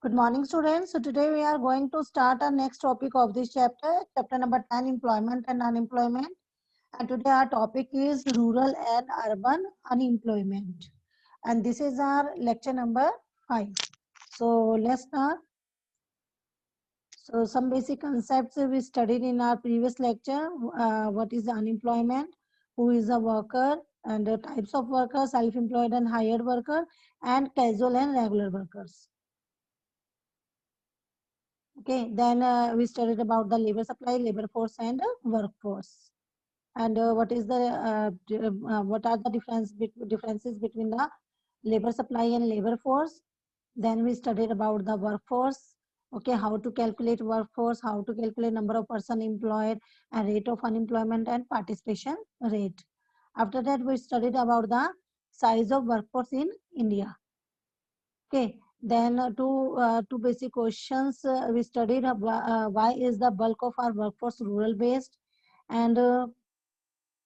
Good morning, students. So today we are going to start our next topic of this chapter, chapter number 10, employment and unemployment. And today our topic is rural and urban unemployment. And this is our lecture number 5. So let's start. So some basic concepts we studied in our previous lecture. What is unemployment? Who is a worker? And the types of workers, self-employed and hired worker, and casual and regular workers. Okay, then we studied about the labor supply, labor force, and workforce. And what are the differences between the labor supply and labor force? Then we studied about the workforce. Okay, how to calculate workforce, how to calculate number of person employed, and rate of unemployment and participation rate. After that, we studied about the size of workforce in India. Okay, then two basic questions we studied. Why is the bulk of our workforce rural based, and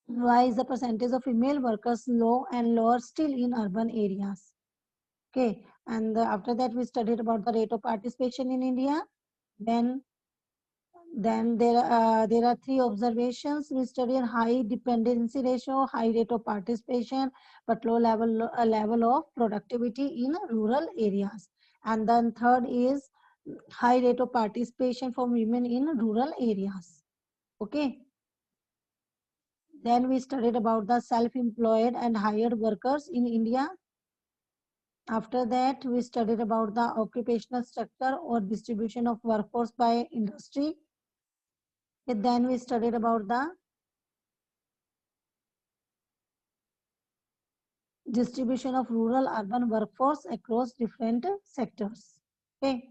why is the percentage of female workers low and lower still in urban areas? Okay, and after that we studied about the rate of participation in India. Then there are three observations. We studied high dependency ratio, high rate of participation, but low level of productivity in rural areas. And then third is high rate of participation for women in rural areas. Okay. Then we studied about the self-employed and hired workers in India. After that, we studied about the occupational structure or distribution of workforce by industry. Then we studied about the distribution of rural urban workforce across different sectors. Okay.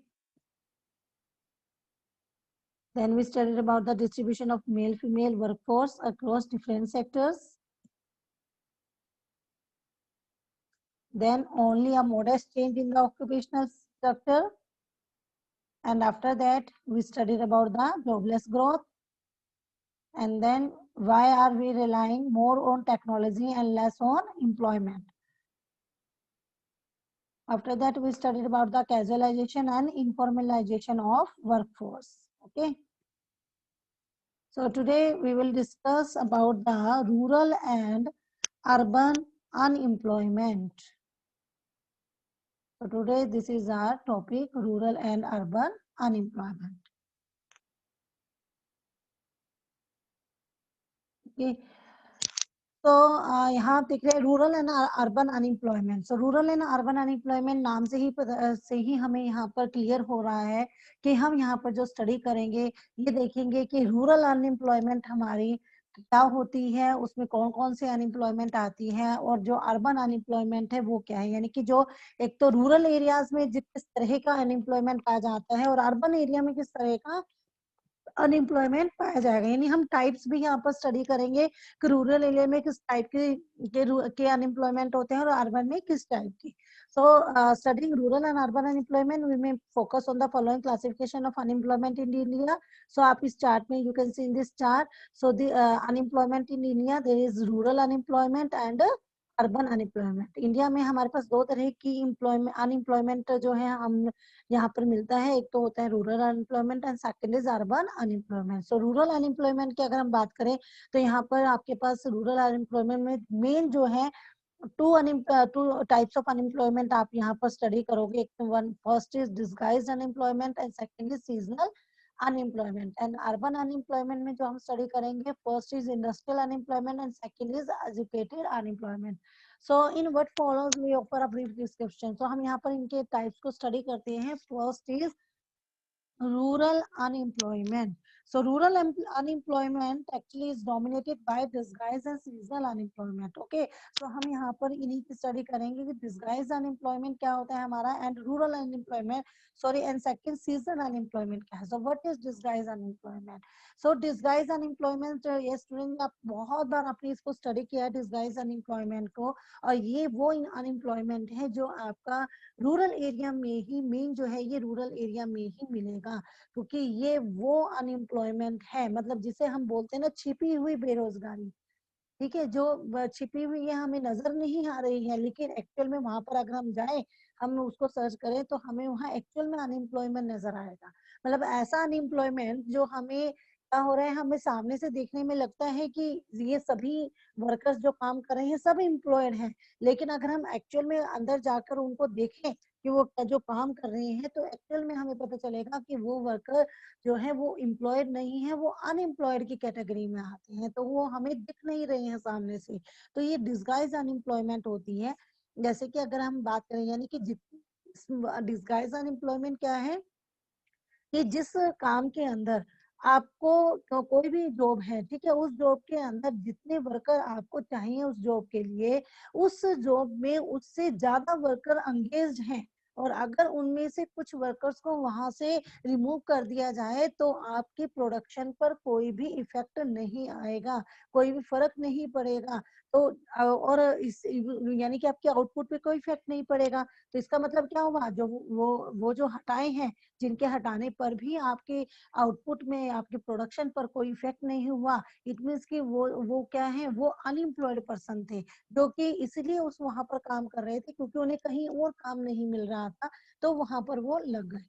Then we studied about the distribution of male female workforce across different sectors. Then only a modest change in the occupational structure. And after that, we studied about the jobless growth. And then why are we relying more on technology and less on employment? After that, we studied about the casualization and informalization of workforce. Okay. So today we will discuss about the rural and urban unemployment. So today this is our topic, rural and urban unemployment. Okay. तो यहाँ देख रहे हैं rural and urban unemployment. So rural and urban unemployment नाम से ही हमें यहाँ पर क्लियर हो रहा है कि हम यहाँ पर जो स्टडी करेंगे ये देखेंगे कि रूरल अनएम्प्लॉयमेंट हमारी क्या होती है, उसमें कौन कौन से अनएम्प्लॉयमेंट आती है, और जो अर्बन अनएम्प्लॉयमेंट है वो क्या है. यानी कि जो एक तो रूरल एरियाज में किस तरह का अनएम्प्लॉयमेंट पाया जाता है और अर्बन एरिया में किस तरह का अनएम्प्लॉयमेंट पाया जाएगा. यानी हम टाइप्स भी यहाँ पर स्टडी करेंगे कि रूरल एरिया में किस टाइप के अनएम्प्लॉयमेंट होते हैं और अर्बन में किस टाइप की. So studying rural and urban unemployment, we may focus on the following classification of unemployment in India. So आप इस चार्ट में you can see in this chart. So the unemployment in India, there is rural unemployment and urban unemployment. India में हमारे पास दो तरह की unemployment जो है हम यहाँ पर मिलता है. एक तो होता है rural unemployment and second is urban unemployment. So rural unemployment की अगर हम बात करें तो यहाँ पर आपके पास रूरल अनएम्प्लॉयमेंट में मेन जो है टू टाइप्स ऑफ अनएम्प्लॉयमेंट आप यहाँ पर स्टडी करोगे. One first is disguised unemployment and second is seasonal unemployment. And urban unemployment में जो हम स्टडी करेंगे first is industrial unemployment and second is educated unemployment. So in what follows we offer a brief description. So हम यहाँ पर इनके types को study करते हैं. First is rural unemployment. So rural unemployment actually is dominated by disguised and seasonal unemployment. Okay, so हम यहाँ पर इन्हीं की स्टडी करेंगे कि disguised unemployment क्या होता है हमारा, and rural unemployment, sorry, and second seasonal unemployment क्या है. So what is disguised unemployment? So disguised unemployment, ये स्टूडेंट आप बहुत बार आपने इसको स्टडी किया है disguised unemployment को, और ये वो अनएम्प्लॉयमेंट है जो आपका रूरल एरिया में ही मेन जो है ये रूरल एरिया में ही मिलेगा, क्योंकि ये वो अनएम्प्लॉयमेंट है मतलब जिसे हम बोलते हैं ना छिपी हुई बेरोजगारी. ठीक है, जो छिपी हुई है हमें नजर नहीं आ रही है लेकिन एक्चुअल में वहां पर अगर हम जाएं हम उसको सर्च करें तो हमें वहाँ एक्चुअल में अनएम्प्लॉयमेंट नजर आएगा। मतलब ऐसा अनएम्प्लॉयमेंट जो हमें क्या हो रहा है, हमें सामने से देखने में लगता है कि ये सभी वर्कर्स जो काम कर रहे हैं सब एम्प्लॉयड हैं, लेकिन अगर हम एक्चुअल में अंदर जाकर उनको देखें कि वो जो काम कर रहे हैं, तो एक्चुअल में हमें पता चलेगा कि वो वर्कर जो है वो एम्प्लॉयड नहीं है, वो अनएम्प्लॉयड की कैटेगरी में आते हैं, तो वो हमें दिख नहीं रहे हैं सामने से। तो ये डिस्गाइज अनएम्प्लॉयमेंट होती है। जैसे कि अगर हम बात करें, यानी कि डिस्गाइज अनएम्प्लॉयमेंट क्या है कि जिस काम के अंदर आपको कोई भी जॉब है, ठीक है, उस जॉब के अंदर जितने वर्कर आपको चाहिए उस जॉब के लिए, उस जॉब में उससे ज्यादा वर्कर एंगेज्ड हैं, और अगर उनमें से कुछ वर्कर्स को वहां से रिमूव कर दिया जाए तो आपकी प्रोडक्शन पर कोई भी इफेक्ट नहीं आएगा, कोई भी फर्क नहीं पड़ेगा। तो और इस यानी कि आपके आउटपुट पे कोई इफेक्ट नहीं पड़ेगा। तो इसका मतलब क्या हुआ, जो वो जो हटाए हैं, जिनके हटाने पर भी आपके आउटपुट में, आपके प्रोडक्शन पर कोई इफेक्ट नहीं हुआ, इट मीन्स कि वो क्या है, वो अनएम्प्लॉयड पर्सन थे, जो कि इसलिए उस वहां पर काम कर रहे थे क्योंकि उन्हें कहीं और काम नहीं मिल रहा था, तो वहां पर वो लग गए।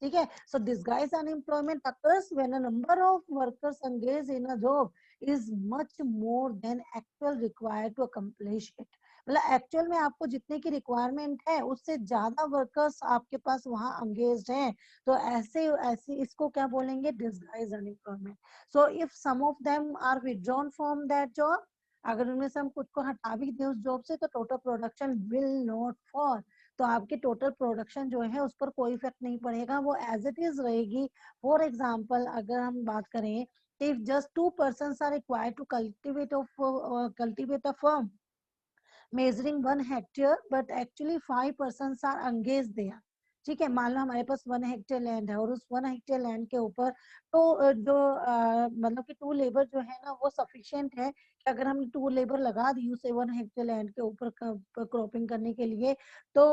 ठीक है, सो disguised unemployment occurs when a number of workers engaged in a job is much more than actual required to accomplish it। मतलब एक्चुअल में आपको जितने की रिक्वायरमेंट है उससे ज्यादा वर्कर्स आपके पास वहां एंगेज्ड हैं, तो ऐसे ऐसे इसको क्या बोलेंगे, disguised unemployment। So if some of them are withdrawn from that job, अगर उनमें से हम कुछ को हटा भी दें उस जॉब से, तो total production will not fall, तो आपकी टोटल प्रोडक्शन जो है उस पर कोई इफेक्ट नहीं पड़ेगा, वो एज इट इज रहेगी। फॉर एग्जाम्पल अगर हम बात करें, if just 2 persons are required to cultivate a farm measuring 1 hectare, but actually 5 persons are engaged there। ठीक है, मान लो हमारे पास 1 हेक्टेयर लैंड है और उस 1 हेक्टेयर लैंड के ऊपर तो जो मतलब कि 2 लेबर जो है ना वो सफिशिएंट है कि अगर हमने 2 लेबर लगा दी उसे 1 हेक्टेयर लैंड के ऊपर क्रॉपिंग करने के लिए, तो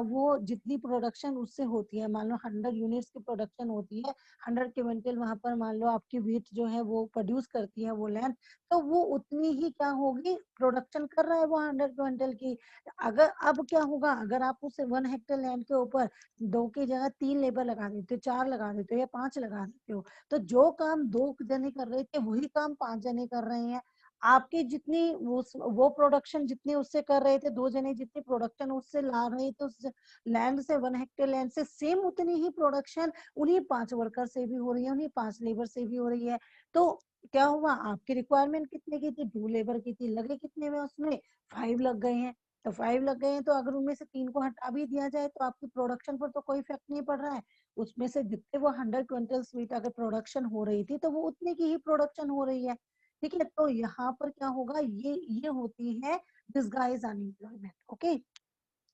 वो जितनी प्रोडक्शन उससे होती है, मान लो 100 यूनिट्स की प्रोडक्शन होती है, 100 क्विंटल वहां पर मान लो आपकी व्हीट जो है वो प्रोड्यूस करती है वो लैंड, तो वो उतनी ही क्या होगी, प्रोडक्शन कर रहा है वो 100 क्विंटल की। अगर अब क्या होगा, अगर आप उसे 1 हेक्टेयर लैंड के ऊपर 2 की जगह 3 लेबर लगा देते हो, 4 लगा देते हो या 5 लगा देते हो, तो जो काम 2 जने कर रहे थे वही काम 5 जने कर रहे हैं। आपकी जितनी वो प्रोडक्शन जितनी उससे कर रहे थे 2 जने, जितनी प्रोडक्शन उससे ला रहे थे उस लैंड से, 1 हेक्टेयर लैंड से, सेम उतनी ही प्रोडक्शन उन्हीं 5 वर्कर से भी हो रही है, उन्हीं 5 लेबर से भी हो रही है। तो क्या हुआ, आपकी रिक्वायरमेंट कितने की थी, 2 लेबर की थी, लगे कितने में उसमें, 5 लग गए हैं। तो 5 लग गए हैं, तो अगर उनमें से 3 को हटा भी दिया जाए तो आपकी प्रोडक्शन पर तो कोई इफेक्ट नहीं पड़ रहा है। उसमें से जितने वो 100 क्विंटल स्वीट अगर प्रोडक्शन हो रही थी तो वो उतने की ही प्रोडक्शन हो रही है। ठीक है, तो यहाँ पर क्या होगा, ये होती है disguise unemployment. Okay,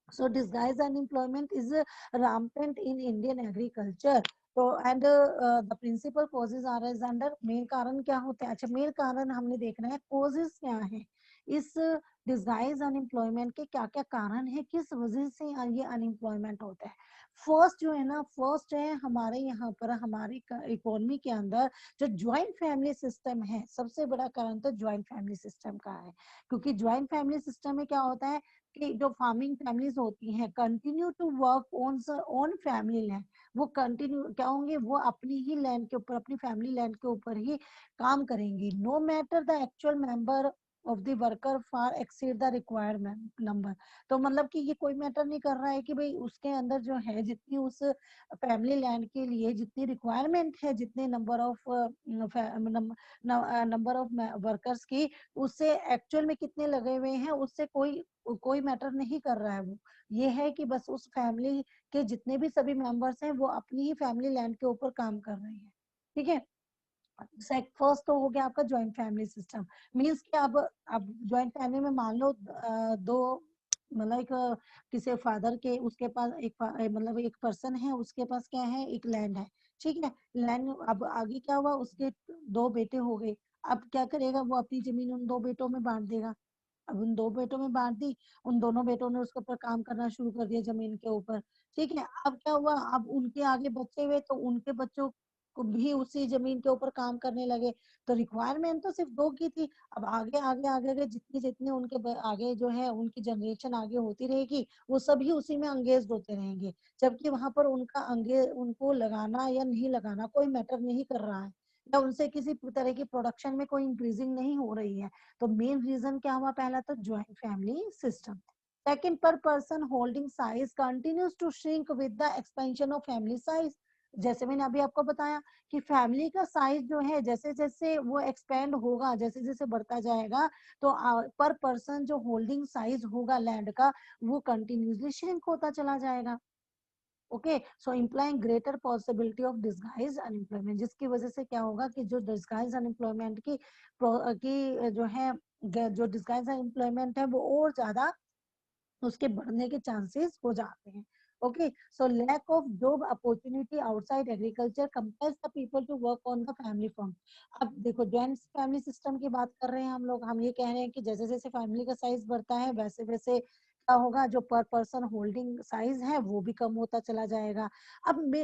so disguised unemployment is rampant in Indian agriculture। तो and the principal causes are as under, main कारण क्या होते हैं, अच्छा मेन कारण हमने देखना है कॉजेज क्या है इस डिस्गाइज अनएम्प्लॉयमेंट के, क्या क्या कारण है, किस वजह से ये अनएम्प्लॉयमेंट होता है। फर्स्ट जो है ना, फर्स्ट है हमारे यहाँ पर हमारी इकोनॉमी के अंदर जो ज्वाइंट फैमिली सिस्टम है, सबसे बड़ा कारण तो ज्वाइंट फैमिली सिस्टम का है। क्योंकि ज्वाइंट फैमिली सिस्टम में क्या होता है कि जो फार्मिंग फैमिलीज होती हैं continue to work on own family land, वो कंटिन्यू क्या होंगे, वो अपनी ही लैंड के ऊपर, अपनी फैमिली लैंड के ऊपर ही काम करेंगी, no matter the actual member of the worker far exceed the requirement number. तो मतलब कि ये कोई मैटर नहीं कर रहा है कि भाई उसके अंदर जो है जितनी उस फैमिली लैंड के लिए जितनी रिक्वायरमेंट है, जितने नंबर ऑफ वर्कर्स की, उससे एक्चुअल में कितने लगे हुए हैं उससे कोई कोई मैटर नहीं कर रहा है। वो ये है कि बस उस फैमिली के जितने भी सभी मेंबर्स हैं वो अपनी ही फैमिली लैंड के ऊपर काम कर रहे हैं। ठीक है, फर्स्ट तो हो गया आपका ज्वाइंट फैमिली सिस्टम। मीन्स कि अब ज्वाइंट फैमिली में मान लो दो, मतलब एक किसी फादर के, उसके पास मतलब एक पर्सन है, उसके पास क्या है, एक लैंड है। ठीक है, लैंड, अब आगे क्या हुआ, उसके 2 बेटे हो गए। अब क्या करेगा, वो अपनी जमीन उन 2 बेटों में बांट देगा। अब उन 2 बेटों में बांट दी, उन दोनों बेटों ने उसके ऊपर काम करना शुरू कर दिया जमीन के ऊपर। ठीक है, अब क्या हुआ, अब उनके आगे बच्चे हुए तो उनके बच्चों को भी उसी जमीन के ऊपर काम करने लगे। तो रिक्वायरमेंट तो सिर्फ 2 की थी। अब आगे आगे आगे आगे जितनी जितने उनके आगे जो है उनकी जनरेशन आगे होती रहेगी, वो सभी उसी में अंगेज होते रहेंगे, जबकि वहां पर उनका अंगे उनको लगाना या नहीं लगाना कोई मैटर नहीं कर रहा है, या उनसे किसी तरह की प्रोडक्शन में कोई इंक्रीजिंग नहीं हो रही है। तो मेन रीजन क्या हुआ? पहला तो joint family system. Second, per person holding size continues to shrink with the expansion of family size. जैसे मैंने अभी आपको बताया कि फैमिली का साइज जो है जैसे जैसे वो एक्सपेंड होगा, जैसे जैसे बढ़ता जाएगा, तो पर पर्सन जो होल्डिंग साइज होगा लैंड का, वो कंटिन्यूसली श्रिंक होता चला जाएगा। Okay, so implying greater possibility of disguise unemployment, जिसकी वजह से क्या होगा कि जो डिस्गाइज अनएम्प्लॉयमेंट की जो है, जो डिस्गाइज अनएम्प्लॉयमेंट है वो और ज्यादा उसके बढ़ने के चांसेस हो जाते हैं। Okay, so lack of job opportunity outside agriculture compels the people to work on the family farm. अब देखो, जॉइंट फैमिली सिस्टम की बात कर रहे हैं हम लोग, हम ये कह रहे हैं कि जैसे जैसे फैमिली का साइज बढ़ता है वैसे वैसे क्या होगा, जो पर पर्सन होल्डिंग साइज है वो भी कम होता चला जाएगा। अब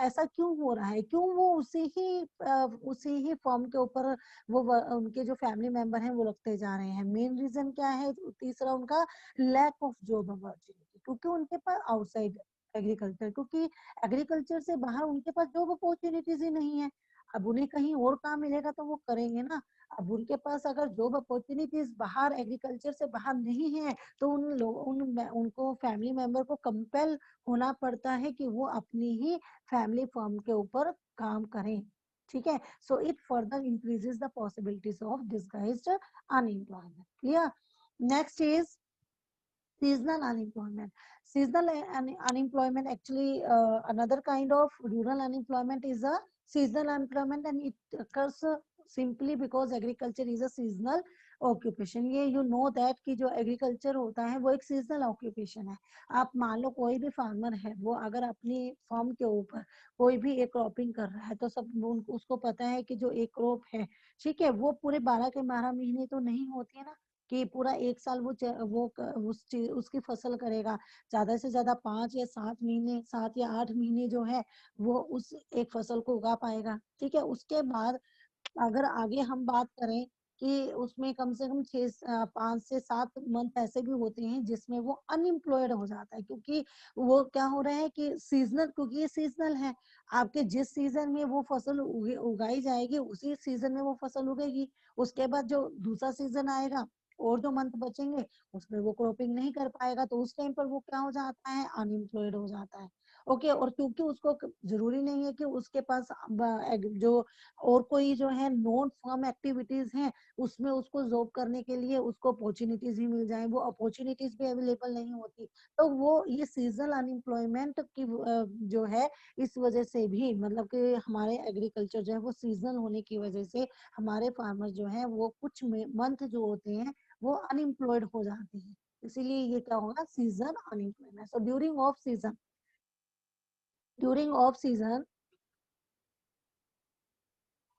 ऐसा क्यों हो रहा है? क्यों वो उसी ही फर्म के ऊपर वो उनके जो फैमिली मेंबर हैं वो रखते जा रहे हैं? मेन रीजन क्या है? तीसरा उनका लैक ऑफ जॉब अपॉर्चुनिटी, क्योंकि उनके पास आउटसाइड एग्रीकल्चर, क्योंकि एग्रीकल्चर से बाहर उनके पास जॉब अपॉर्चुनिटीज ही नहीं है। अब उन्हें कहीं और काम मिलेगा तो वो करेंगे ना। अब उनके पास अगर जॉब अपॉर्चुनिटीज बाहर एग्रीकल्चर से बाहर नहीं है, तो उन लोग उनको फैमिली मेंबर को कंपेल होना पड़ता है कि वो अपनी ही फैमिली फर्म के ऊपर काम करें। ठीक है, so it further increases the possibilities of disguised unemployment. Clear? Next is seasonal unemployment. Seasonal unemployment, actually another kind of rural unemployment, is a seasonal unemployment, and it occurs simply because agriculture is a seasonal occupation. ये you know that कि जो agriculture होता है वो एक seasonal occupation है। आप मान लो कोई भी फार्मर है, वो अगर अपनी फार्म के ऊपर कोई भी एक क्रॉपिंग कर रहा है, तो सब उसको पता है कि जो एक क्रॉप है, ठीक है, वो पूरे 12 के 12 महीने तो नहीं होती है ना, कि पूरा एक साल उसकी फसल करेगा। ज्यादा से ज्यादा 5 या 7 महीने, 7 या 8 महीने जो है वो उस एक फसल को उगा पाएगा। ठीक है, उसके बाद अगर आगे हम बात करें कि उसमें कम से कम 5 से 7 मंथ ऐसे भी होते हैं जिसमें वो अनएम्प्लॉयड हो जाता है, क्योंकि वो क्या हो रहा है कि सीजनल, क्योंकि ये सीजनल है, आपके जिस सीजन में वो फसल उगाई जाएगी उसी सीजन में वो फसल उगेगी। उसके बाद जो दूसरा सीजन आएगा और जो मंथ बचेंगे उसमें वो क्रॉपिंग नहीं कर पाएगा, तो उस टाइम पर वो क्या हो जाता है? अनएम्प्लॉयड हो जाता है। ओके, और क्योंकि उसको जरूरी नहीं है कि उसके पास जो और कोई जो है नॉन फार्म एक्टिविटीज हैं उसमें उसको जॉब करने के लिए उसको अपॉर्चुनिटीज ही मिल जाए, वो अपॉर्चुनिटीज भी अवेलेबल नहीं होती। तो वो ये सीजनल अनएम्प्लॉयमेंट की जो है, इस वजह से भी, मतलब कि हमारे एग्रीकल्चर जो है वो सीजनल होने की वजह से हमारे फार्मर जो है वो कुछ मंथ जो होते हैं वो अनएम्प्लॉयड हो जाते हैं। इसीलिए ये क्या होगा? Season unemployment. So during off season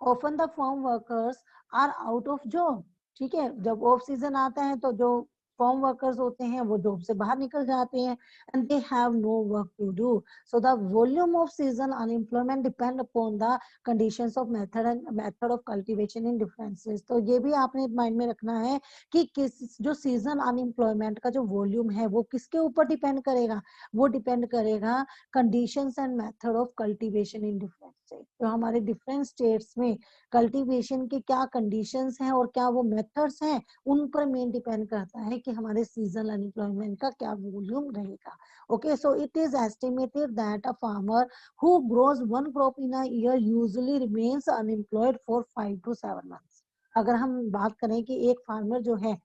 often the farm workers are out of job. ठीक है, जब ऑफ सीजन आता है तो जो फॉर्म वर्कर्स होते हैं वो जॉब से बाहर निकल जाते हैं, and they have no work to do. So the volume of season unemployment depend upon the conditions of method of cultivation in differences. तो ये भी आपने माइंड में रखना है कि किस जो सीजन अनएम्प्लॉयमेंट का जो वॉल्यूम है वो किसके ऊपर डिपेंड करेगा? वो डिपेंड करेगा conditions and method of cultivation in different state. तो हमारे डिफरेंट स्टेट्स में कल्टीवेशन के क्या कंडीशंस हैं और क्या वो मेथड्स हैं, उन पर मेन डिपेंड करता है कि हमारे सीजनल अनएम्प्लॉयमेंट का क्या वॉल्यूम रहेगा। Okay, so it is estimated that a farmer who grows one crop in a year usually remains unemployed for 5 to 7 months। अगर हम बात करें कि एक फार्मर जो है,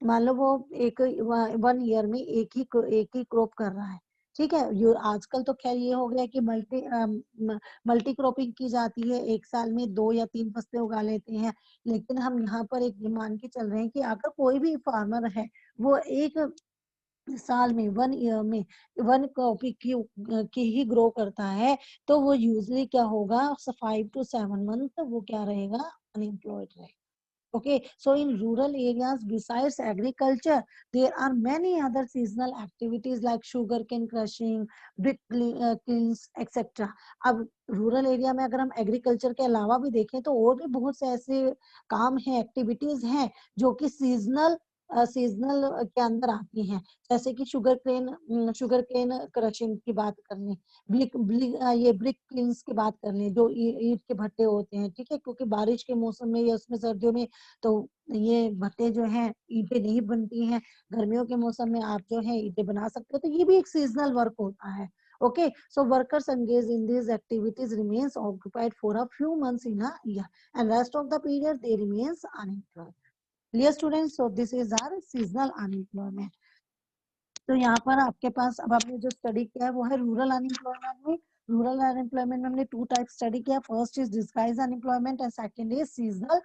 मान लो वो एक 1 ईयर में एक ही क्रॉप कर रहा है, ठीक है, आजकल तो खैर ये हो गया कि मल्टी क्रॉपिंग की जाती है, एक साल में 2 या 3 फसलें उगा लेते हैं। लेकिन हम यहाँ पर एक ये मान के चल रहे हैं कि अगर कोई भी फार्मर है वो एक साल में 1 ईयर में 1 क्रॉपिंग की ही ग्रो करता है, तो वो यूजली क्या होगा? 5 to 7 मंथ वो क्या रहेगा? अनएम्प्लॉयड रहेगा। Okay, so in rural areas, besides agriculture, there are many other seasonal activities like sugarcane crushing, kilns, etc. अब रूरल एरिया में अगर हम एग्रीकल्चर के अलावा भी देखें तो और भी बहुत से ऐसे काम हैं, एक्टिविटीज हैं जो कि सीजनल के अंदर आती हैं, जैसे कि शुगर केन क्रशिंग की बात कर लें, ये ब्रिक किल्न्स की बात कर लें, जो ईंट के भट्टे होते हैं, ठीक है, क्योंकि बारिश के मौसम में या उसमें सर्दियों में तो ये भट्टे जो हैं ईंटें नहीं बनती हैं, गर्मियों के मौसम में आप जो है ईंटें बना सकते हो, तो ये भी एक सीजनल वर्क होता है. Okay, so workers engaged in these activities remains occupied for a few months in a year, and rest of the period they remains unemployed. Clear students? So this is our seasonal unemployment. तो यहाँ पर आपके पास अब आपने जो study किया है वो है रूरल अनएम्प्लॉयमेंट में. रूरल अनएम्प्लॉयमेंट में हमने 2 टाइप स्टडी किया. First is disguise unemployment and second is seasonal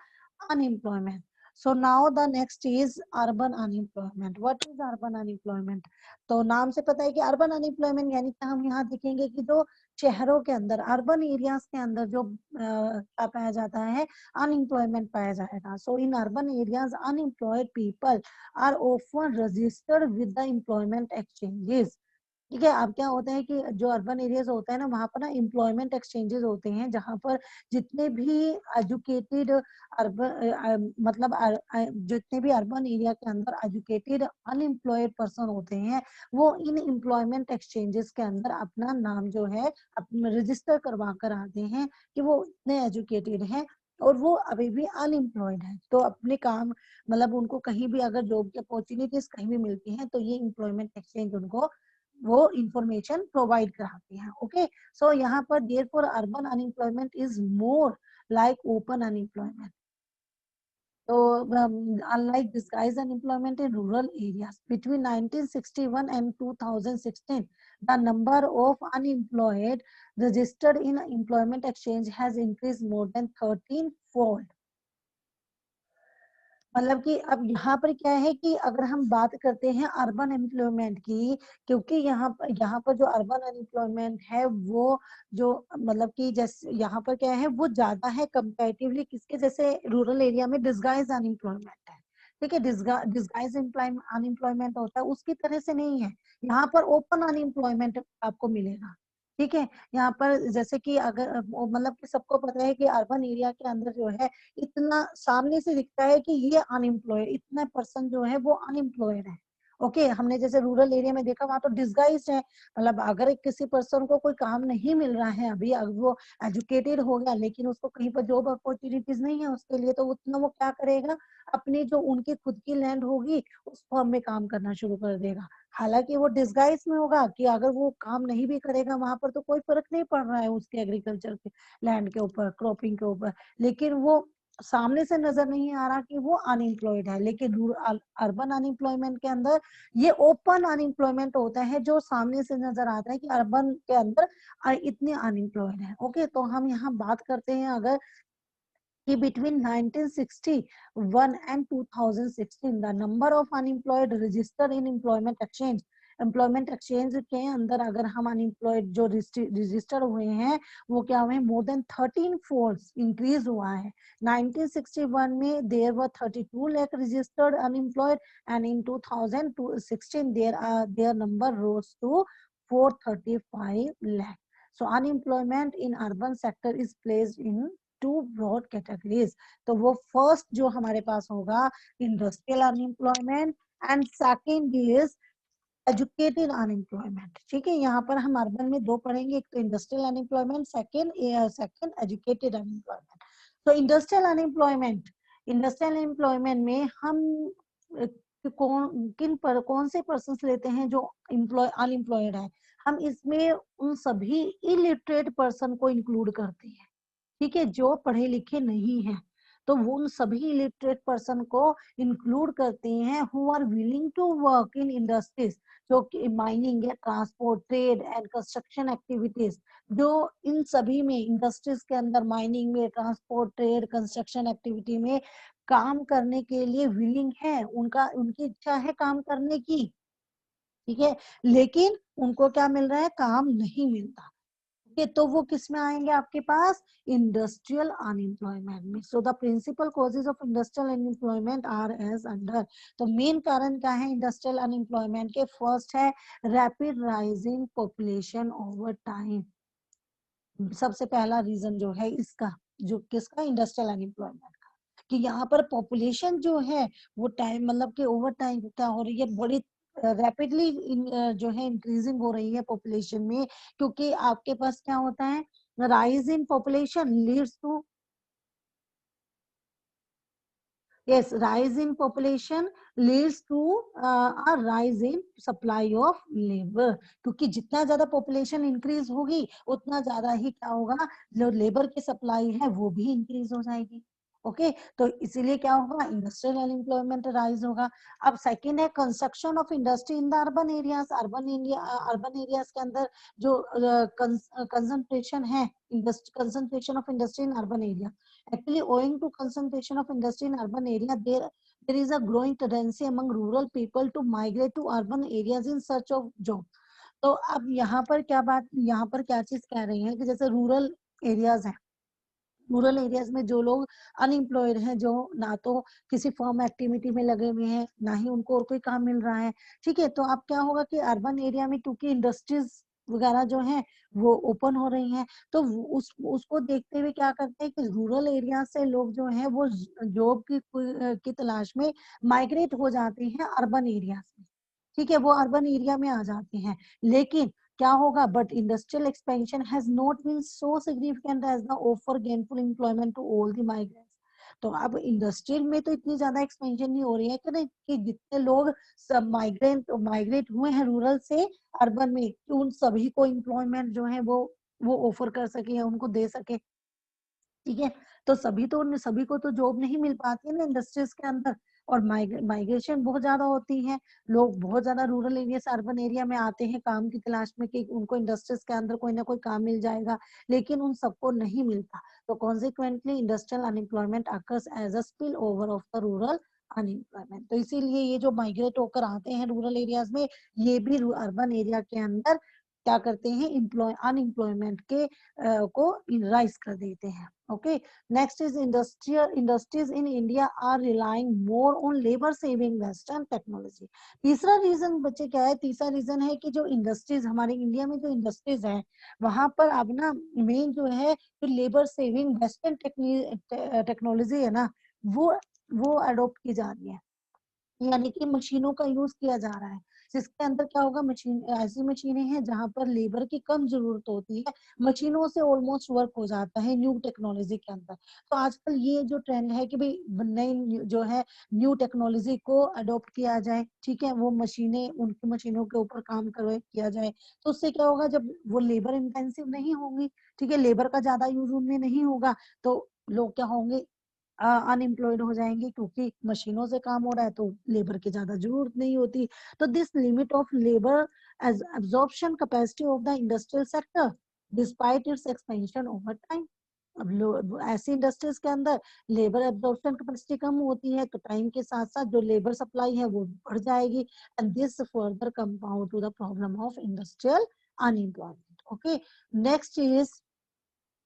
unemployment. So now the next is urban unemployment. What is urban unemployment? तो नाम से पता है कि अर्बन अनएम्प्लॉयमेंट यानी कि हम यहाँ देखेंगे कि जो शहरों के अंदर, अर्बन एरियाज के अंदर जो क्या पाया जाता है, अनएम्प्लॉयमेंट पाया जाएगा. So in urban areas unemployed people are often registered with the employment exchanges. ठीक है, अब क्या होता है कि जो अर्बन एरियाज होता है ना, वहां पर ना एम्प्लॉयमेंट एक्सचेंजेस होते हैं, जहां पर जितने भी एजुकेटेड अर्बन मतलब जितने भी अर्बन एरिया के अंदर एजुकेटेड अनएम्प्लॉयड पर्सन होते हैं, वो इन एम्प्लॉयमेंट एक्सचेंजेस के अंदर अपना नाम जो है रजिस्टर करवा कर आते हैं कि वो इतने एजुकेटेड हैं और वो अभी भी अनएम्प्लॉयड है. तो अपने काम मतलब उनको कहीं भी अगर जॉब की अपॉर्चुनिटीज कहीं भी मिलती हैं तो ये एम्प्लॉयमेंट एक्सचेंज उनको वो इंफॉर्मेशन प्रोवाइड कराती हैं. ओके, सो यहाँ पर therefore urban unemployment is more like open unemployment. So, unlike disguised unemployment in rural areas, between 1961 and 2016, the number of unemployed registered in employment exchange has increased more than 13-fold. मतलब कि अब यहाँ पर क्या है कि अगर हम बात करते हैं अर्बन एम्प्लॉयमेंट की, क्योंकि यहाँ पर जो अर्बन अनएम्प्लॉयमेंट है वो जो मतलब कि जैसे यहाँ पर क्या है वो ज्यादा है कंपैरेटिवली किसके, जैसे रूरल एरिया में डिस्गाइज अनएम्प्लॉयमेंट है. ठीक है, डिस्गाइज अनएम्प्लॉयमेंट होता है, उसकी तरह से नहीं है. यहाँ पर ओपन अनएम्प्लॉयमेंट आपको मिलेगा. ठीक है, यहाँ पर जैसे कि अगर मतलब कि सबको पता है कि अर्बन एरिया के अंदर जो है इतना सामने से दिखता है कि ये अनएम्प्लॉयड, इतना पर्सन जो है वो अनएम्प्लॉयड है. ओके, हमने जैसे रूरल एरिया में देखा वहां तो डिस्गाइज है, मतलब अगर किसी पर्सन को कोई काम नहीं मिल रहा है अभी, अगर वो एजुकेटेड हो गया लेकिन उसको कहीं पर जॉब अपॉर्चुनिटीज नहीं है उसके लिए, तो उतना वो क्या करेगा, अपनी जो उनकी खुद की लैंड होगी उस फॉर्म में काम करना शुरू कर देगा. हालांकि वो डिस्गाइज में होगा कि अगर वो काम नहीं भी करेगा वहां पर तो कोई फर्क नहीं पड़ रहा है उसके एग्रीकल्चर के लैंड के ऊपर, क्रॉपिंग के ऊपर, लेकिन वो सामने से नजर नहीं आ रहा कि वो अनएम्प्लॉयड है. लेकिन अर्बन अनएम्प्लॉयमेंट के अंदर ये ओपन अनएम्प्लॉयमेंट होता है, जो सामने से नजर आता है कि अर्बन के अंदर इतने अनएम्प्लॉयड है. ओके, तो हम यहाँ बात करते हैं अगर कि between 1961 and 2016 the number of unemployed registered in employment exchange, employment exchange के अंदर अगर हम अनएम्प्लॉयड जो रजिस्टर हुए हैं वो क्या हुए, मोर देन 13 फोल्ड्स इंक्रीज हुआ है. 1961 में there were 32 lakh registered unemployed and in 2016 their number rose to 435 lakh. So unemployment in urban sector is placed in two broad categories. तो वो फर्स्ट जो हमारे पास होगा industrial unemployment and second is educated unemployment. ठीक है, यहाँ पर हम अर्बन में दो पढ़ेंगे, एक तो industrial unemployment, second educated unemployment. तो इंडस्ट्रियल अनएम्प्लॉयमेंट में हम कौन से पर्सन लेते हैं जो अनएम्प्लॉयड है, हम इसमें उन सभी इलिटरेट पर्सन को इंक्लूड करते हैं. ठीक है, जो पढ़े लिखे नहीं हैं, तो वो उन सभी इलिटरेट पर्सन को इंक्लूड करते हैं who are willing to work in industries, जो कि माइनिंग है, transport, trade and construction activities, जो इन सभी में इंडस्ट्रीज के अंदर माइनिंग में, ट्रांसपोर्ट, ट्रेड, कंस्ट्रक्शन एक्टिविटी में काम करने के लिए विलिंग है, उनकी इच्छा है काम करने की. ठीक है, लेकिन उनको क्या मिल रहा है, काम नहीं मिलता. ठीक है, तो वो किस में आएंगे आपके पास, इंडस्ट्रियल अनएम्प्लॉयमेंट में। So the principal causes of industrial unemployment are as under. तो मेन कारण क्या है इंडस्ट्रियल अनएम्प्लॉयमेंट के? फर्स्ट है rapid rising population over time. सबसे पहला रीजन जो है इसका, जो किसका, इंडस्ट्रियल अनएम्प्लॉयमेंट का, कि यहाँ पर पॉपुलेशन जो है वो टाइम मतलब कि ओवर टाइम क्या हो रही है, बड़ी रैपिडली जो है इंक्रीजिंग हो रही है पॉपुलेशन में। क्योंकि आपके पास क्या होता है, rise in population leads to, yes, rise in population leads to a rise in supply of labor। क्योंकि जितना ज्यादा पॉपुलेशन इंक्रीज होगी उतना ज्यादा ही क्या होगा, जो लेबर की सप्लाई है वो भी इंक्रीज हो जाएगी। ओके, तो इसीलिए क्या होगा, इंडस्ट्रियल अनएम्प्लॉयमेंट राइज होगा। अब सेकंड है construction of industry in the urban areas. Urban areas के अंदर जो कंसंट्रेशन है, concentration of industry in urban area. Actually, owing to concentration of industry in urban area, there is a growing tendency among rural people to migrate to urban areas in search of job। तो अब यहाँ पर क्या बात, यहाँ पर क्या चीज कह रही है कि जैसे रूरल एरियाज हैं, रूरल एरियाज में जो लोग अनएम्प्लॉयड हैं, जो ना तो किसी फॉर्म एक्टिविटी में लगे हुए हैं, ना ही उनको और कोई काम मिल रहा है, ठीक है, तो अब क्या होगा कि अर्बन एरिया में क्योंकि इंडस्ट्रीज वगैरह जो है वो ओपन हो रही हैं, तो उसको देखते हुए क्या करते हैं कि रूरल एरिया से लोग जो हैं वो जॉब की तलाश में माइग्रेट हो जाते हैं अर्बन एरिया में। ठीक है, वो अर्बन एरिया में आ जाते हैं। लेकिन क्या होगा, but industrial expansion has not been so significant as the offer gainful employment to all the migrants. तो अब इंडस्ट्रियल में तो इतनी ज्यादा एक्सपेंशन नहीं हो रही है कि नहीं, कि जितने लोग सब माइग्रेट हुए हैं रूरल से अर्बन में, कि उन सभी को एम्प्लॉयमेंट जो है वो ऑफर कर सके या उनको दे सके। ठीक है, तो सभी को तो जॉब नहीं मिल पाती है ना इंडस्ट्रीज के अंदर। और माइग्रेशन बहुत ज्यादा होती है, लोग बहुत ज्यादा रूरल एरिया से अर्बन एरिया में आते हैं काम की तलाश में कि उनको इंडस्ट्रीज के अंदर कोई ना कोई काम मिल जाएगा, लेकिन उन सबको नहीं मिलता। तो consequently industrial unemployment occurs as a spill over of the rural unemployment. तो इसीलिए ये जो माइग्रेट होकर आते हैं रूरल एरियाज में, ये भी अर्बन एरिया के अंदर क्या करते हैं, अनएम्प्लॉयमेंट के को राइज कर देते हैं। Okay, next is industries in India are relying more on labour saving western technology. तीसरा रीजन बच्चे क्या है, तीसरा रीजन है कि जो इंडस्ट्रीज हमारे इंडिया में जो इंडस्ट्रीज है वहां पर अब ना मेन जो है, जो लेबर सेविंग वेस्टर्न टेक्नोलॉजी है ना, वो अडोप्ट की जा रही है। यानी कि मशीनों का यूज किया जा रहा है, जिसके अंदर क्या होगा, मशीन ऐसी मशीनें हैं जहां पर लेबर की कम जरूरत होती है, मशीनों से ऑलमोस्ट वर्क हो जाता है न्यू टेक्नोलॉजी के अंदर। तो आजकल ये जो ट्रेंड है कि भाई नई जो है न्यू टेक्नोलॉजी को अडॉप्ट किया जाए, ठीक है, वो मशीनें उनकी मशीनों के ऊपर काम करवाए किया जाए। तो उससे क्या होगा, जब वो लेबर इंटेंसिव नहीं होंगी, ठीक है, लेबर का ज्यादा यूज उनमें नहीं होगा, तो लोग क्या होंगे, अनएम्प्लॉयड हो जाएंगे, क्योंकि मशीनों से काम हो रहा है तो लेबर की ज्यादा जरूरत नहीं होती। तो this limit of labour as absorption capacity of the industrial sector despite its expansion over time. अब ऐसी इंडस्ट्रीज के अंदर लेबर एब्जॉर्प्शन कैपेसिटी कम होती है, तो टाइम के साथ साथ जो लेबर सप्लाई है वो बढ़ जाएगी, and this further compound to the problem of industrial unemployment. Okay, next is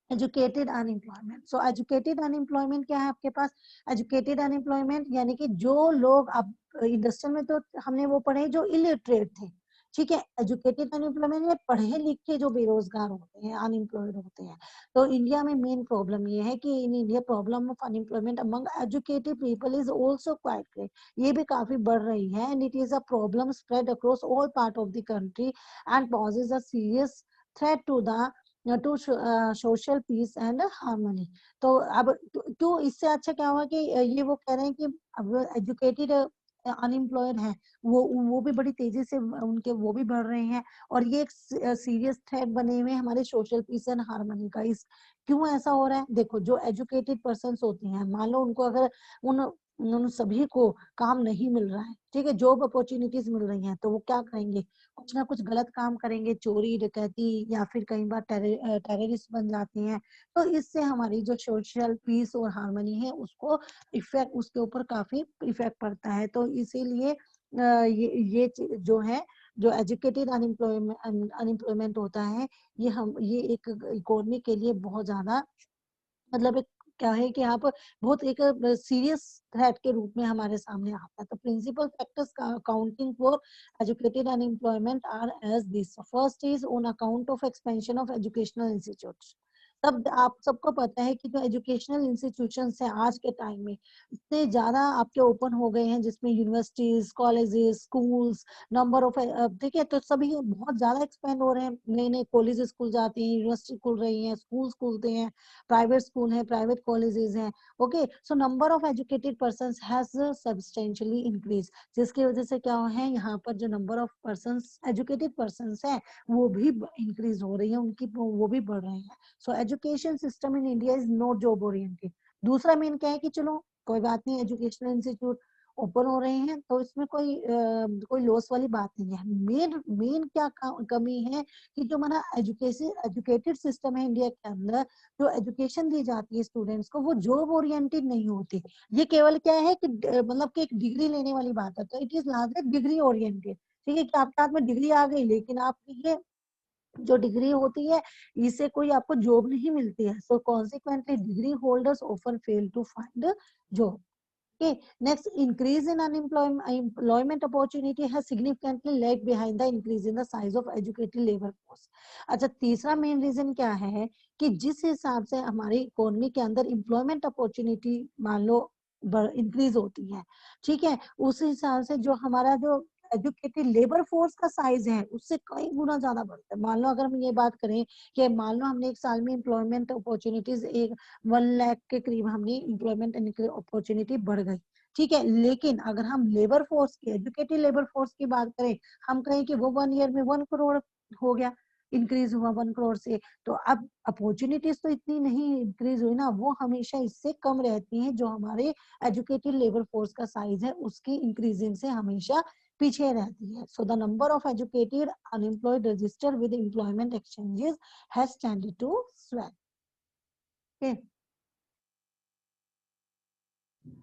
educated unemployment. So educated unemployment क्या है आपके पास, एजुकेटेड अनएम्प्लॉयमेंट यानी कि जो लोग, अब इंडस्ट्रियल में तो हमने वो पढ़े जो इलिटरेट थे, ठीक है, एजुकेटेड अनएम्प्लॉयमेंट में पढ़े लिखे जो बेरोजगार होते हैं, अनएम्प्लॉयड होते हैं। तो इंडिया में मेन प्रॉब्लम ये है कि in India problem of unemployment among educated people is also quite great. ये भी काफी बढ़ रही है, and it is a problem spread across all part of the country and poses a serious threat to the to social peace and harmony. तो अब तो इससे अच्छा क्या हुआ कि ये वो कह रहे हैं कि अब एजुकेटेड अनएम्प्लॉयड हैं, वो भी बड़ी तेजी से उनके वो भी बढ़ रहे हैं, और ये एक सीरियस थ्रेट बने हुए हैं हमारे सोशल पीस एंड हार्मनी का। इस क्यों ऐसा हो रहा है, देखो जो एजुकेटेड पर्सन्स होती हैं, मान लो उनको अगर उन सभी को काम नहीं मिल रहा है, ठीक है, जॉब अपॉर्चुनिटीज मिल रही हैं, तो वो क्या करेंगे, कुछ ना कुछ गलत काम करेंगे, चोरी डकैती, या फिर कई बार टेररिस्ट बन जाती हैं। तो इससे हमारी जो सोशल पीस और हार्मनी है उसको उसके ऊपर काफी इफेक्ट पड़ता है। तो इसीलिए ये जो है जो एजुकेटेड अनएम्प्लॉयमेंट होता है, ये एक इकोनॉमी के लिए बहुत ज्यादा मतलब एक क्या है कि आप बहुत एक सीरियस थ्रेट के रूप में हमारे सामने आता है। तो principal factors accounting for educated unemployment are as this. First is on account of expansion of educational institutes. तब आप सबको पता है कि जो एजुकेशनल इंस्टीट्यूशंस है आज के टाइम में इतने ज्यादा आपके ओपन हो गए हैं, जिसमें universities, colleges, schools, number of ठीक है, तो सभी बहुत ज्यादा एक्सपेंड हो रहे हैं। नए नए कॉलेजेस खुल जाते हैं, यूनिवर्सिटी खुल रही है, स्कूल्स खुलते हैं, प्राइवेट स्कूल है, प्राइवेट कॉलेजेस हैं। Okay, so number of educated person has substantially increase, जिसकी वजह से क्या है, यहाँ पर जो number of person educated person है वो भी इंक्रीज हो रही है, उनकी वो भी बढ़ रहे हैं। So education system in India is not job oriented. दूसरा मेन क्या है कि चलो कोई बात नहीं, एजुकेशनल इंस्टीट्यूट ओपन हो रहे हैं तो इसमें कोई लॉस वाली बात नहीं है। मेन मेन क्या कमी है कि जो हमारा एजुकेटेड सिस्टम है इंडिया के अंदर, जो एजुकेशन दी जाती है स्टूडेंट्स को, वो जॉब ओरिएंटेड नहीं होती। ये केवल क्या है कि मतलब कि एक डिग्री लेने वाली बात है, तो it is larger degree oriented. ठीक है कि आपके हाथ में डिग्री आ गई, लेकिन आपकी ये जो डिग्री होती है इससे कोई आपको जॉब नहीं मिलती है। So consequently degree holders often fail to find job. Okay, next, increase in employment opportunity has significantly lagged behind the increase in the size of educated labor force. अच्छा, तीसरा मेन रीजन क्या है कि जिस हिसाब से हमारी इकोनॉमी के अंदर एम्प्लॉयमेंट अपॉर्चुनिटी मान लो इंक्रीज होती है, ठीक है, उस हिसाब से जो हमारा जो एजुकेटेड लेबर फोर्स का साइज है उससे कई गुना ज्यादा बढ़ता है। मान लो अगर हम ये बात करें कि मान लो हमने एक साल में एम्प्लॉयमेंट अपॉर्चुनिटीज 1 लाख के करीब हमने एम्प्लॉयमेंट अपॉर्चुनिटी बढ़ गई, ठीक है, लेकिन अगर हम लेबर फोर्स की, एजुकेटेड लेबर फोर्स की बात करें, हम कहें कि वो 1 ईयर में 1 करोड़ हो गया, इंक्रीज हुआ 1 करोड़ से, तो अब अपॉर्चुनिटीज तो इतनी नहीं इंक्रीज हुई ना, वो हमेशा इससे कम रहती हैं। जो हमारे एजुकेटेड लेबर फोर्स का साइज है उसकी इंक्रीजिंग से हमेशा पीछे रहती है। So the number of educated unemployed registered with employment exchanges has tended to swell. Okay.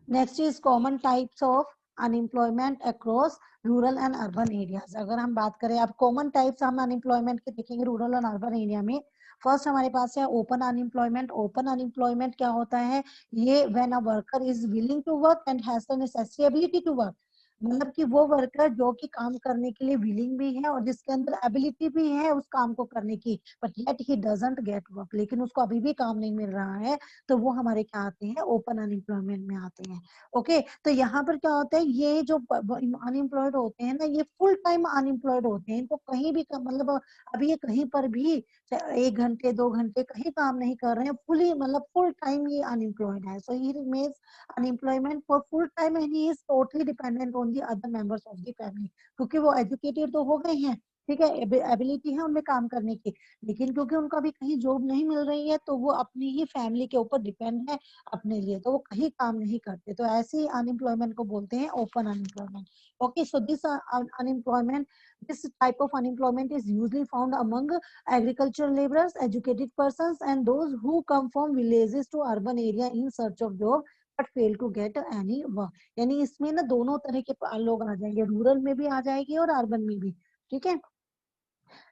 Next is common types of unemployment across rural and urban areas. अगर हम बात करें, अब कॉमन टाइप्स हम अनएम्प्लॉयमेंट के देखेंगे रूरल और अर्बन एरिया में। फर्स्ट हमारे पास है ओपन अनएम्प्लॉयमेंट। ओपन अनएम्प्लॉयमेंट क्या होता है, ये when a worker is willing to work and has the necessary ability to work, मतलब कि वो वर्कर जो कि काम करने के लिए विलिंग भी है और जिसके अंदर एबिलिटी भी है उस काम को करने की, but yet he doesn't get work, लेकिन उसको अभी भी काम नहीं मिल रहा है, तो वो हमारे क्या आते हैं, ओपन अनएम्प्लॉयमेंट में आते हैं। ओके, तो यहाँ पर क्या होता है, ये जो अनएम्प्लॉयड होते हैं ना, ये फुल टाइम अनएम्प्लॉयड होते हैं, इनको कहीं भी मतलब अभी ये कहीं पर भी 1 घंटे 2 घंटे कहीं काम नहीं कर रहे हैं, फुली मतलब फुल टाइम ये अनएम्प्लॉयड है। So he remains unemployment for full time and he is totally dependent on the other members of the family, क्योंकि वो एजुकेटेड तो हो गए हैं, ठीक है, एबिलिटी है उनमें काम करने की, लेकिन क्योंकि उनको अभी कहीं जॉब नहीं मिल रही है तो वो अपनी ही फैमिली के ऊपर डिपेंड है अपने लिए, तो वो कहीं काम नहीं करते, तो ऐसे अनएम्प्लॉयमेंट को बोलते हैं open unemployment. Okay, so this unemployment, this type of unemployment is usually found among agricultural laborers, educated persons and those who come from villages to urban area in search of job but fail to get any work। यानी इसमें ना दोनों तरह के लोग आ जाएंगे, rural में भी आ जाएगी और अर्बन में भी, ठीक है।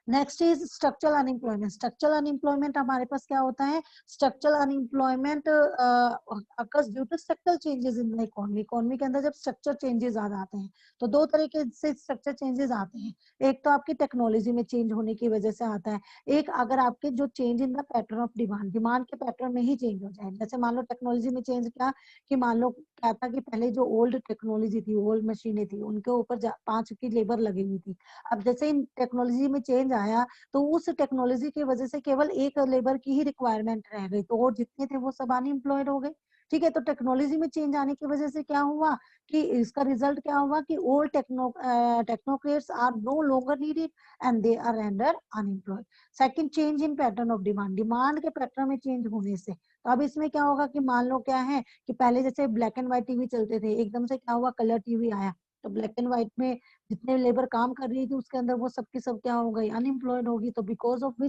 Next is structural unemployment. Structural unemployment हमारे पास क्या होता है, structural unemployment occurs due to structural changes in the economy. Economy के अंदर जब स्ट्रक्चर चेंजेस आ जाते हैं तो दो तरीके से स्ट्रक्चर चेंजेस आते हैं, एक तो आपकी टेक्नोलॉजी में चेंज होने की वजह से आता है, एक अगर आपके जो change in the pattern of demand, demand के पैटर्न में ही चेंज हो जाए। जैसे मान लो टेक्नोलॉजी में चेंज क्या, कि मान लो क्या था कि पहले जो ओल्ड टेक्नोलॉजी थी, ओल्ड मशीनें थी, उनके ऊपर 5 की लेबर लगी हुई थी। अब जैसे इन टेक्नोलॉजी में चेंज आया तो उस टेक्नोलॉजी की वजह से केवल एक लेबर की ही रिक्वायरमेंट रह गई, तो और जितने थे वो सब अनएम्प्लॉयड हो गए, ठीक है। तो टेक्नोलॉजी में चेंज आने की वजह से क्या हुआ कि इसका रिजल्ट क्या हुआ कि old technocrats are no longer needed and they are render unemployed. Second, change in pattern of demand. Demand के पैटर्न में चेंज होने से, तो अब इसमें क्या होगा कि मान लो क्या है कि पहले जैसे ब्लैक एंड व्हाइट टीवी चलते थे, एकदम से क्या हुआ, कलर टीवी आया, तो ब्लैक एंड व्हाइट में जितने लेबर काम कर रही थी उसके अंदर वो सब की सब क्या हो गई, अनएम्प्लॉयड होगी। तो because of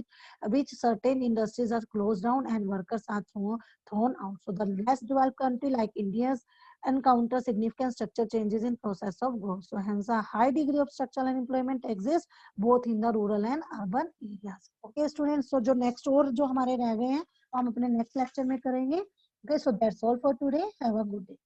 which certain industries are close down and workers are thrown out. So the less developed country like India's encounter significant structure changes in process of growth. So hence a high degree of structural unemployment exists both in the rural and urban areas. Okay students, so जो next और जो हमारे रह गए हैं हम अपने next lecture में करेंगे. Okay, so that's all for today. Have a good day.